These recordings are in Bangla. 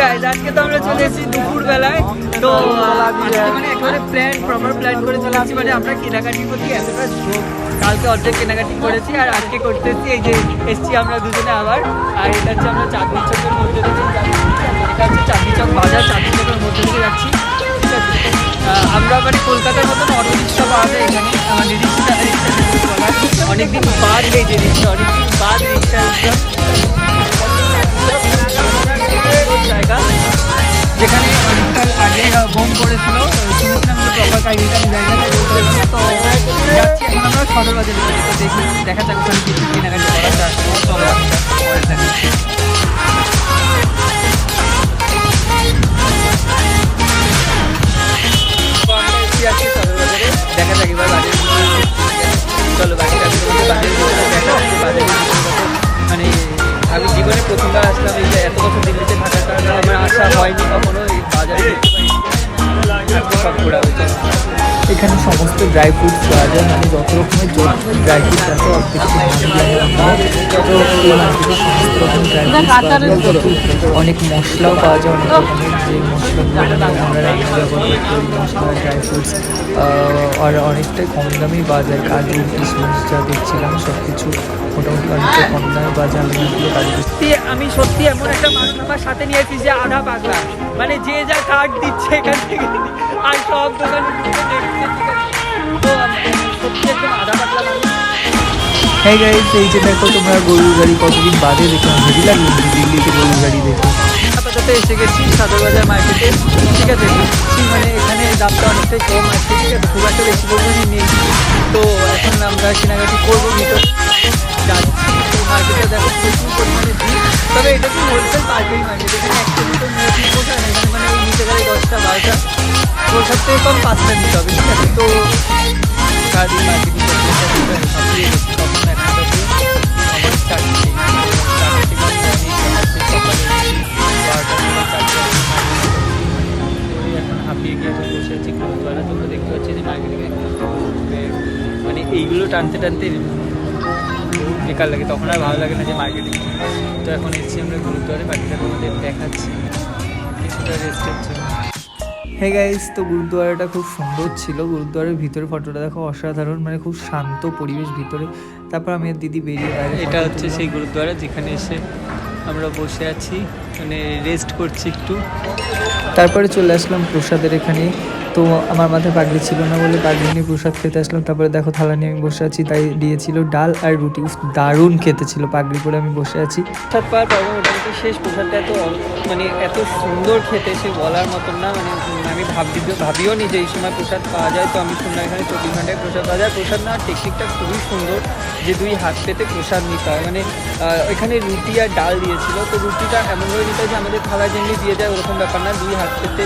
গাইস আজকে তো আমরা চলে এসেছি দুপুর বেলায়। তো মানে একেবারে প্রপার প্ল্যান করে চলে আসছি। মানে আমরা কেনাকাটির প্রতি এতটা শোক, কালকে অর্ধেক কেনাকাটি করেছি আর আজকে করতে এসেছি। এই যে এসছি আমরা দুজনে আবার। আর এটা হচ্ছে আমরা চাঁদনি চকের মধ্যে দিয়ে এটা হচ্ছে চাঁদনি চক বাজার, চাঁদনি চকের মধ্যে দিয়ে যাচ্ছি। ঠিক আছে, আমরা মানে কলকাতার মতন অটো রিক্সা পাওয়া যায় এখানে। আমার রিক্সা অনেকদিন বাদ এই যে রিক্সা, অনেকদিন বাদ রিক্সা জায়গা যেখানে অনেককাল আগে বোম করেছিল। শুনেছিলাম যে প্রপার কাহিনীটা আমি জায়গাটা বলতে পারবো না। তো যাচ্ছি এখন আমরা সদর বাজারে। তো দেখি দেখা যাক ওখানে কিছু কেনাকাটি করা যায়। চলো পরে থাকি। সদর বাজারে দেখা যাক এবার বাজারে। চলো বাজারে মানে আমি জীবনে প্রথমবার আসলাম। এই যে এত বছর দিল্লিতে থাকার কারণে আমার আসা হয়নি কখনো এই বাজারে। সব ঘোরা হয়েছে। এখানে সমস্ত ড্রাই ফ্রুটস পাওয়া যায়, মানে যত রকমের ড্রাই ফ্রুটস আছে অল্প কিছু সমস্ত রকম ড্রাই ফ্রুটস পাওয়া যায়। অনেক মশলাও পাওয়া যায়, অনেক রকমের যে মশলাগুলো আমরা রান্না ব্যবহার করতে ওই মশলা ড্রাই ফ্রুটস আর অনেকটাই কম দামেই পাওয়া যায়। কাজু কিশমিশ যা দেখছিলাম সব কিছু মোটামুটি অনেকটা কম দামে পাওয়া যায়। আমি সত্যি এমন একটা মানুষ আমার সাথে নিয়েছি যে আধা পাগলা, মানে যে যা কার্ড দিচ্ছে এখান থেকে আর সব দোকানে তো সত্যি একদম আধা পাগলা মানুষ। হ্যাঁ গাইস, এই যে দেখো তোমরা গরুর গাড়ি কতদিন বাদে দেখলাম, হেভি লাগলো দিল্লিতে গরুর গাড়ি দেখে। আপাতত এসে গেছি সদর বাজার মার্কেটে। ঠিক আছে, মানে এখানে দামটা অনেকটাই কম আছে। ঠিক আছে, খুব একটা বেশি পরিমাণে নেই। তো এখন আমরা কেনাকাটি করবো ভিতরে যাচ্ছি। তো মার্কেটে দেখো প্রচুর পরিমাণে ভিড়। তবে এটা কি হোলসেল পাইকারি মার্কেট, এখানে একটা দুটো নিয়ে পোষা নেই। মানে এই নিতে গেলে 10টা 12টা, পোষার থেকে কম 5টা নিতে হবে। ঠিক আছে, তো সারাদিন মার্কেটিং ছাপিয়ে গেছি। তখন একটা আমার চারটে এখন হাঁপিয়ে গিয়ে এখন বসে আছি গুরুদ্বারা। তোমরা দেখতে পাচ্ছি যে মার্কেটিংয়ে মানে এইগুলো টানতে টানতে বেকার লাগে, তখন আর ভালো লাগে না যে মার্কেটিং। তো এখন এসেছি আমরা গুরুদ্বারে, বাকিটা তোমাদের দেখাচ্ছি কিছুটা রেস্টের জন্য। হ্যাঁ গাইস, তো গুরুদ্বারাটা খুব সুন্দর ছিল। গুরুদ্বারের ভিতরে ফটোটা দেখো অসাধারণ, মানে খুব শান্ত পরিবেশ ভিতরে। তারপর আমি আর দিদি বেরিয়ে এটা হচ্ছে সেই গুরুদ্বারা যেখানে এসে আমরা বসে আছি, মানে রেস্ট করছি একটু। তারপরে চলে আসলাম প্রসাদের এখানে। তো আমার মাথায় পাগড়ি ছিল না বলে পাগড়ি নিয়ে প্রসাদ খেতে আসলাম। তারপরে দেখো থালা নিয়ে আমি বসে আছি, তাই দিয়েছিল ডাল আর রুটি। দারুণ খেতে ছিল, পাগড়ি করে আমি বসে আছি। প্রসাদ পাওয়ার পর মোটামুটি শেষ। প্রসাদটা এত মানে এত সুন্দর খেতে, সে বলার মতন না। মানে আমি ভাবিও নি যে এই সময় প্রসাদ পাওয়া যায়। তো আমি শুনলাম এখানে 24 ঘন্টায় প্রসাদ পাওয়া যায়। প্রসাদ নেওয়ার টেকনিকটা খুবই সুন্দর, যে 2 হাত পেতে প্রসাদ নিতে হয়। মানে ওইখানে রুটি আর ডাল দিয়েছিল। তো রুটিটা এমনভাবে নিতে হয় যে আমাদের থালা যেমনি দিয়ে যায় ওরকম ব্যাপার না, 2 হাত পেতে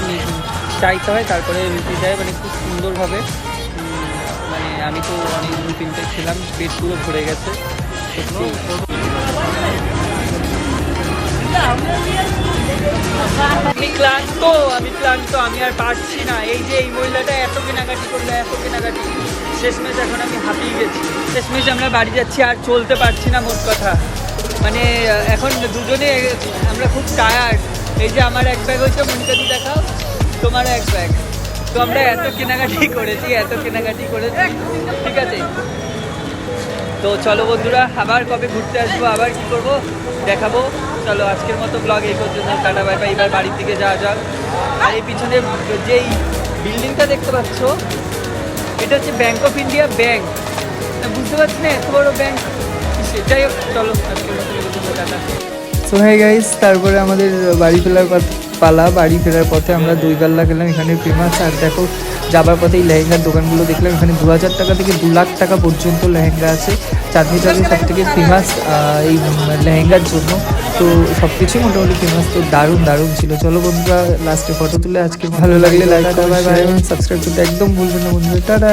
চাইতে হয়, তারপরে রুটি দেয়। মানে খুব সুন্দরভাবে। মানে আমি তো অনেক 2-3টে খেলাম, পেট পুরো ভরে গেছে। আমি ক্লান্ত, আমি আর পারছি না। এই যে এই মহিলাটা এত কেনাকাটি করলো, এত কেনাকাটি, শেষমেশ এখন আমি হাঁপিয়ে গেছি। শেষমেশ আমরা বাড়ি যাচ্ছি, আর চলতে পারছি না মোট কথা। মানে এখন দুজনে আমরা খুব টায়ার্ড। এই যে আমার এক ব্যাগ হচ্ছে, মনিকাদি দেখাও, তোমার এক ব্যাগ। তো আমরা এত কেনাকাটি করেছি। ঠিক আছে, তো চলো বন্ধুরা, আবার কবে ঘুরতে আসবো, আবার কি করবো দেখাবো। চলো আজকের মতো ব্লগ এই পর্যন্ত, টাটা বাই বাই। এবার বাড়ির দিকে যাওয়া যাক। আর এই পিছনে যেই বিল্ডিংটা দেখতে পাচ্ছ, এটা হচ্ছে ব্যাংক অফ ইন্ডিয়া ব্যাংক। বুঝতে পারছি না এত বড় ব্যাংক, সেটাই। চলো আজকের মতো টাটা। সো হ্যাঁ গাইস, তারপরে আমাদের বাড়ি ফেরার পালা। বাড়ি ফেরার পথে আমরা দই গাল্লা খেলাম, এখানে ফেমাস। আর দেখো যাবার পথে এই লেহেঙ্গার দোকানগুলো দেখলাম। এখানে 2000 টাকা থেকে 2 লাখ টাকা পর্যন্ত লেহেঙ্গা আছে। চাঁদনি চকে সব থেকে ফেমাস এই লেহেঙ্গার জন্য। তো সব কিছুই মোটামুটি ফেমাস। তো দারুণ ছিল। চলো বন্ধুরা, লাস্টে ফটো তুলে আজকে ভালো লাগলে লাইক, বাই বাই, সাবস্ক্রাইব করতে একদম ভুলবেন না বন্ধুরা। টাটা।